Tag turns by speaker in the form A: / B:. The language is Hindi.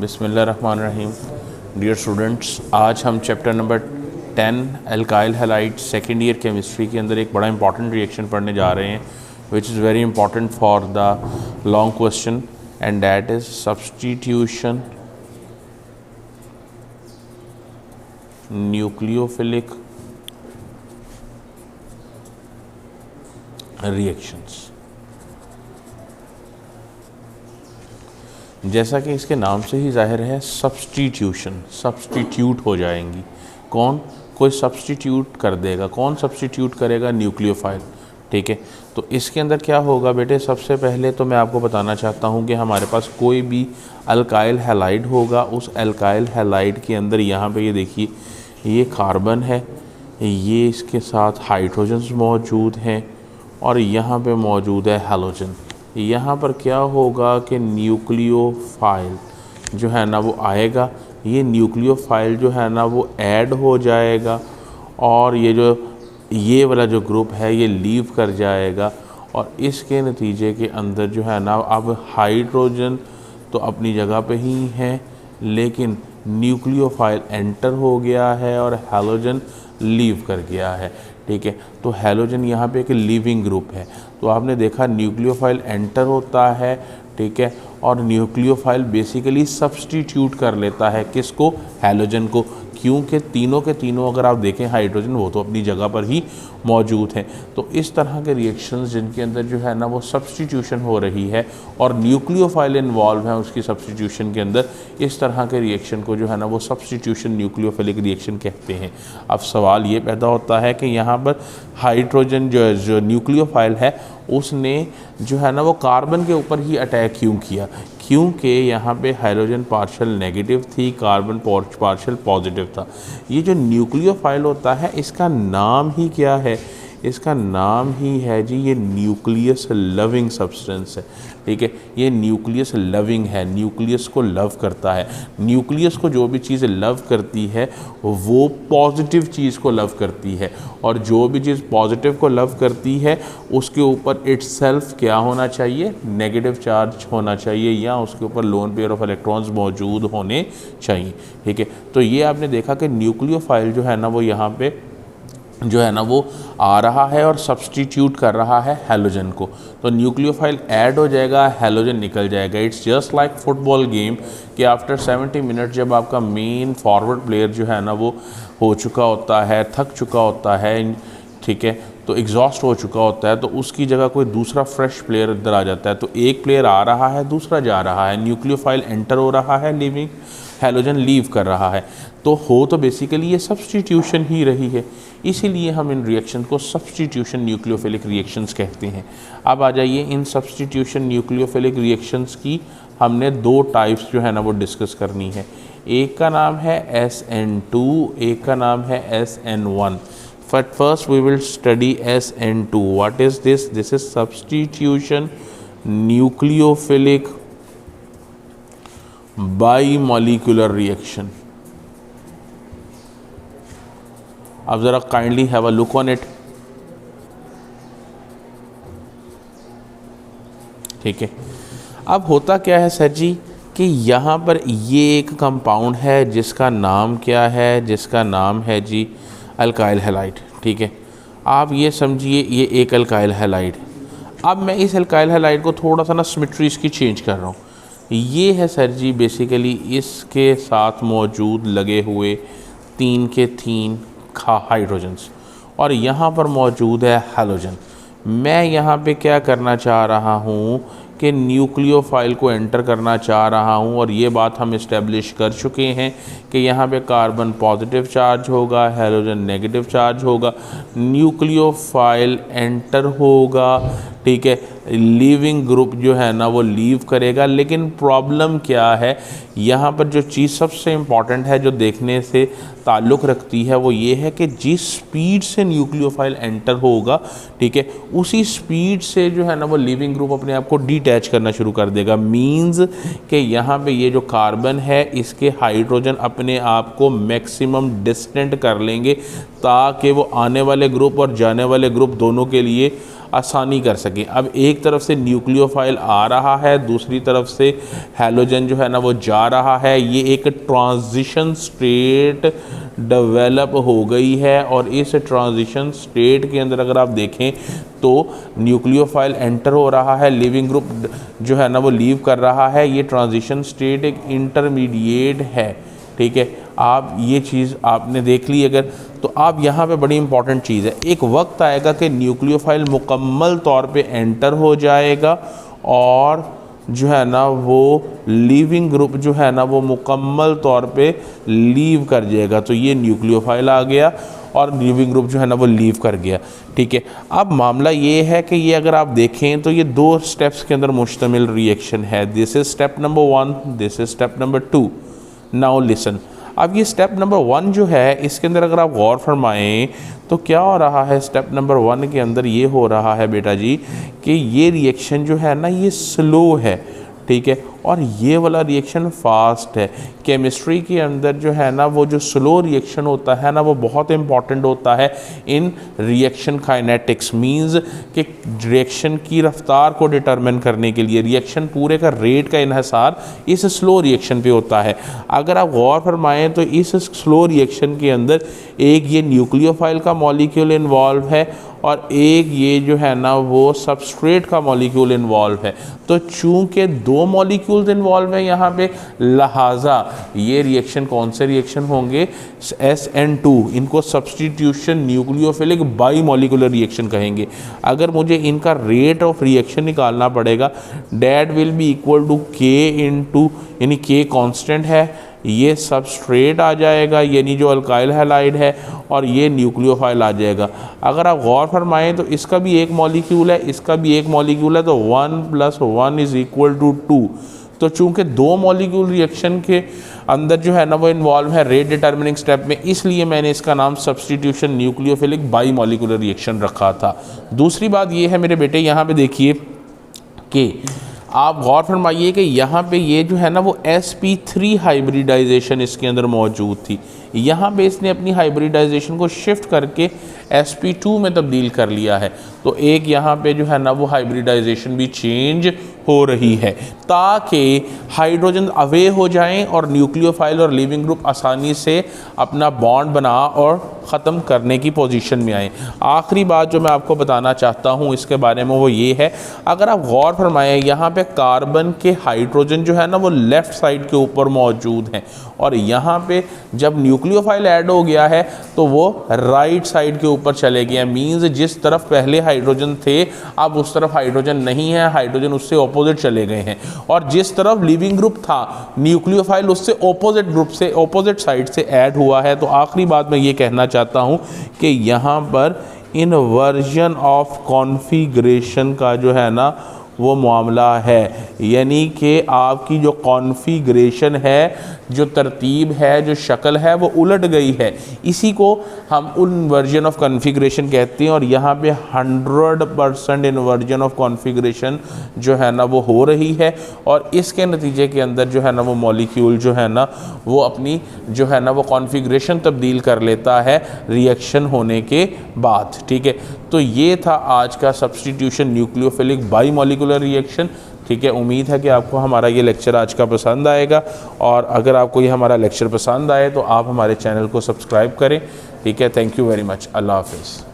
A: बिस्मिल्लाहिर्रहमानिर्रहीम। डियर स्टूडेंट्स, आज हम chapter number 10 alkyl halide second year chemistry के अंदर एक बड़ा इंपॉर्टेंट रिएक्शन पढ़ने जा रहे हैं which is very important for the long question and that is substitution nucleophilic reactions. जैसा कि इसके नाम से ही जाहिर है, सब्स्टिट्यूशन, सब्स्टिट्यूट हो जाएंगी। कौन? कोई सब्स्टिट्यूट कर देगा। कौन सब्स्टिट्यूट करेगा? न्यूक्लियोफाइल। ठीक है, तो इसके अंदर क्या होगा बेटे, सबसे पहले तो मैं आपको बताना चाहता हूँ कि हमारे पास कोई भी अल्काइल हैलाइड होगा, उस अल्काइल हैलाइड के अंदर यहाँ पे ये देखिए, ये कार्बन है, ये इसके साथ हाइड्रोजन्स मौजूद हैं और यहाँ पे मौजूद है हैलोजन। यहाँ पर क्या होगा कि न्यूक्लियोफाइल जो है ना वो आएगा, ये न्यूक्लियोफाइल जो है ना वो ऐड हो जाएगा और ये वाला जो ग्रुप है ये लीव कर जाएगा और इसके नतीजे के अंदर जो है ना अब हाइड्रोजन तो अपनी जगह पे ही है, लेकिन न्यूक्लियोफाइल एंटर हो गया है और हैलोजन लीव कर गया है। ठीक है, तो हैलोजन यहाँ पे एक लिविंग ग्रुप है। तो आपने देखा न्यूक्लियोफाइल एंटर होता है, ठीक है, और न्यूक्लियोफाइल बेसिकली सब्स्टिट्यूट कर लेता है किसको? हैलोजन को, क्योंकि तीनों के तीनों अगर आप देखें हाइड्रोजन वो तो अपनी जगह पर ही मौजूद हैं। तो इस तरह के रिएक्शंस जिनके अंदर जो है ना वो सब्स्टिट्यूशन हो रही है और न्यूक्लियोफाइल इन्वॉल्व है उसकी सब्स्टिट्यूशन के अंदर, इस तरह के रिएक्शन को जो है ना वो सब्स्टिट्यूशन न्यूक्लियोफिलिक रिएक्शन कहते हैं। अब सवाल ये पैदा होता है कि यहाँ पर हाइड्रोजन जो न्यूक्लियोफाइल है उसने जो है ना वो कार्बन के ऊपर ही अटैक क्यों किया? क्योंकि यहाँ पे हाइड्रोजन पार्शियल नेगेटिव थी, कार्बन पार्शियल पॉजिटिव था। ये जो न्यूक्लियोफाइल होता है इसका नाम ही क्या है? इसका नाम ही है जी, ये न्यूक्लियस लविंग सब्सटेंस है। ठीक है, ये न्यूक्लियस लविंग है, न्यूक्लियस को लव करता है। न्यूक्लियस को जो भी चीज़ लव करती है वो पॉजिटिव चीज़ को लव करती है और जो भी चीज़ पॉजिटिव को लव करती है उसके ऊपर इट्सेल्फ क्या होना चाहिए? नेगेटिव चार्ज होना चाहिए या उसके ऊपर लोन पेयर ऑफ इलेक्ट्रॉन्स मौजूद होने चाहिए। ठीक है, तो ये आपने देखा कि न्यूक्लियोफाइल जो है ना वो यहाँ पे जो है ना वो आ रहा है और सब्स्टिट्यूट कर रहा है हैलोजन को। तो न्यूक्लियोफाइल ऐड हो जाएगा, हैलोजन निकल जाएगा। It's just like football game कि आफ्टर 70 मिनट जब आपका मेन फॉरवर्ड प्लेयर जो है ना वो हो चुका होता है, थक चुका होता है, ठीक है, तो एग्जॉस्ट हो चुका होता है, तो उसकी जगह कोई दूसरा फ्रेश प्लेयर इधर आ जाता है। तो एक प्लेयर आ रहा है, दूसरा जा रहा है, न्यूक्लियोफाइल एंटर हो रहा है, लिविंग हैलोजन लीव कर रहा है। तो बेसिकली ये सब्स्टिट्यूशन ही रही है, इसीलिए हम इन रिएक्शन को सब्स्टिट्यूशन न्यूक्लियोफिलिक रिएक्शंस कहते हैं। अब आ जाइए, इन सब्स्टिट्यूशन न्यूक्लियोफिलिक रिएक्शंस की हमने दो टाइप्स जो है ना वो डिस्कस करनी है। एक का नाम है SN2, एक का नाम है SN1। But first we will study SN2. What is this? This is substitution nucleophilic bimolecular reaction. अब ज़रा kindly have a look on it. ठीक है, अब होता क्या है सर जी कि यहाँ पर ये एक कंपाउंड है जिसका नाम क्या है? जिसका नाम है जी अल्काइल हैलाइड। ठीक है, आप ये समझिए ये एक अल्काइल हैलाइड। अब मैं इस अल्काइल हैलाइड को थोड़ा सा ना सिमेट्री इसकी चेंज कर रहा हूँ। ये है सर जी बेसिकली इसके साथ मौजूद लगे हुए 3 के 3 हाइड्रोजन्स और यहाँ पर मौजूद है हैलोजन। मैं यहाँ पे क्या करना चाह रहा हूँ कि न्यूक्लियोफाइल को एंटर करना चाह रहा हूँ और ये बात हम इस्टेब्लिश कर चुके हैं कि यहाँ पे कार्बन पॉजिटिव चार्ज होगा, हैलोजन नेगेटिव चार्ज होगा, न्यूक्लियोफाइल एंटर होगा, ठीक है, लीविंग ग्रुप जो है ना वो लीव करेगा। लेकिन प्रॉब्लम क्या है, यहाँ पर जो चीज़ सबसे इम्पॉर्टेंट है जो देखने से ताल्लुक़ रखती है वो ये है कि जिस स्पीड से न्यूक्लियोफाइल एंटर होगा, ठीक है, उसी स्पीड से जो है ना वो लिविंग ग्रुप अपने आप को डिटैच करना शुरू कर देगा। मींस कि यहाँ पे ये जो कार्बन है इसके हाइड्रोजन अपने आप को मैक्सिमम डिस्टेंट कर लेंगे ताकि वो आने वाले ग्रुप और जाने वाले ग्रुप दोनों के लिए आसानी कर सकें। अब एक तरफ से न्यूक्लियोफाइल आ रहा है, दूसरी तरफ से हैलोजन जो है ना वो जा रहा है, ये एक ट्रांजिशन स्टेट डेवलप हो गई है। और इस ट्रांजिशन स्टेट के अंदर अगर आप देखें तो न्यूक्लियोफाइल एंटर हो रहा है, लिविंग ग्रुप जो है ना वो लीव कर रहा है। ये ट्रांजिशन स्टेट एक इंटरमीडिएट है, ठीक है। आप ये चीज़ आपने देख ली अगर, तो आप यहाँ पे बड़ी इंपॉर्टेंट चीज़ है, एक वक्त आएगा कि न्यूक्लियोफाइल मुकम्मल तौर पे एंटर हो जाएगा और जो है ना वो लीविंग ग्रुप जो है ना वो मुकम्मल तौर पे लीव कर जाएगा। तो ये न्यूक्लियोफाइल आ गया और लीविंग ग्रुप जो है ना वो लीव कर गया, ठीक है। अब मामला ये है कि ये अगर आप देखें तो ये 2 स्टेप्स के अंदर मुश्तमिल रिएक्शन है। This is step number 1, this is step number 2। Now listen, अब ये स्टेप नंबर 1 जो है इसके अंदर अगर आप गौर फरमाएं तो क्या हो रहा है, स्टेप नंबर 1 के अंदर ये हो रहा है बेटा जी कि ये रिएक्शन जो है ना ये स्लो है, ठीक है, और ये वाला रिएक्शन फास्ट है। केमिस्ट्री के अंदर जो है ना वो जो स्लो रिएक्शन होता है ना वो बहुत इंपॉर्टेंट होता है इन रिएक्शन काइनेटिक्स, मींस कि रिएक्शन की रफ्तार को डिटरमिन करने के लिए रिएक्शन पूरे का रेट का इन्हिसार इस स्लो रिएक्शन पे होता है। अगर आप गौर फरमाएं तो इस स्लो रिएक्शन के अंदर एक ये न्यूक्लियोफाइल का मॉलिक्यूल इन्वॉल्व है और एक ये जो है ना वो सबस्ट्रेट का मॉलिक्यूल इन्वॉल्व है। तो चूंकि 2 मॉलिक्यूल्स इन्वॉल्व हैं यहाँ पे, लिहाजा ये रिएक्शन कौन से रिएक्शन होंगे, SN2, इनको substitution nucleophilic bi molecular reaction कहेंगे। अगर मुझे इनका रेट ऑफ रिएक्शन निकालना पड़ेगा, that will be equal to K into, यानी K कांस्टेंट है, ये सबस्ट्रेट आ जाएगा यानी जो अल्काइल हैलाइड है, और ये न्यूक्लियोफाइल आ जाएगा। अगर आप गौर फरमाएं तो इसका भी एक मॉलिक्यूल है, इसका भी एक मॉलिक्यूल है, तो 1 + 1 = 2। तो चूंकि 2 मॉलिक्यूल रिएक्शन के अंदर जो है ना वो इन्वॉल्व है रेट डिटर्मिनिंग स्टेप में, इसलिए मैंने इसका नाम substitution nucleophilic bi molecular reaction रखा था। दूसरी बात ये है मेरे बेटे, यहाँ पे देखिए कि आप गौर फरमाइए कि यहाँ पे ये जो है ना वो sp3 हाइब्रिडाइजेशन इसके अंदर मौजूद थी। यहाँ पे इसने अपनी हाइब्रिडाइजेशन को शिफ्ट करके sp2 में तब्दील कर लिया है। तो एक यहाँ पे जो है ना वो हाइब्रिडाइजेशन भी चेंज हो रही है ताकि हाइड्रोजन अवे हो जाएं और न्यूक्लियोफाइल और लिविंग ग्रुप आसानी से अपना बॉन्ड बना और ख़त्म करने की पोजीशन में आए। आखिरी बात जो मैं आपको बताना चाहता हूँ इसके बारे में वो ये है, अगर आप गौर फरमाएं यहाँ पे कार्बन के हाइड्रोजन जो है ना वो लेफ़्ट साइड के ऊपर मौजूद हैं और यहाँ पे जब न्यूक्लियोफाइल ऐड हो गया है तो वो राइट साइड के ऊपर चले गए। मींस जिस तरफ पहले हाइड्रोजन थे अब उस तरफ हाइड्रोजन नहीं है, हाइड्रोजन उससे ऑपोजिट चले गए हैं, और जिस तरफ लिविंग ग्रुप था न्यूक्लियोफाइल उससे ऑपोजिट ग्रुप से ऑपोजिट साइड से ऐड हुआ है। तो आखिरी बात मैं ये कहना चाहता हूँ कि यहाँ पर इनवर्जन ऑफ कॉन्फ़िगरेशन का जो है ना वो मामला है, यानी कि आपकी जो कॉन्फ़िगरेशन है, जो तरतीब है, जो शक्ल है वो उलट गई है। इसी को हम इन्वर्जन ऑफ कॉन्फ़िगरेशन कहते हैं और यहाँ पे 100% इन्वर्जन ऑफ कॉन्फ़िगरेशन जो है ना वो हो रही है और इसके नतीजे के अंदर जो है ना वो मॉलिक्यूल जो है ना वो अपनी जो है ना वो कॉन्फ़िगरेशन तब्दील कर लेता है रिएक्शन होने के बाद। ठीक है, तो ये था आज का substitution nucleophilic bi molecular reaction. ठीक है, उम्मीद है कि आपको हमारा ये लेक्चर आज का पसंद आएगा और अगर आपको ये हमारा लेक्चर पसंद आए तो आप हमारे चैनल को सब्सक्राइब करें। ठीक है, थैंक यू वेरी मच। अल्लाह हाफ़िज़।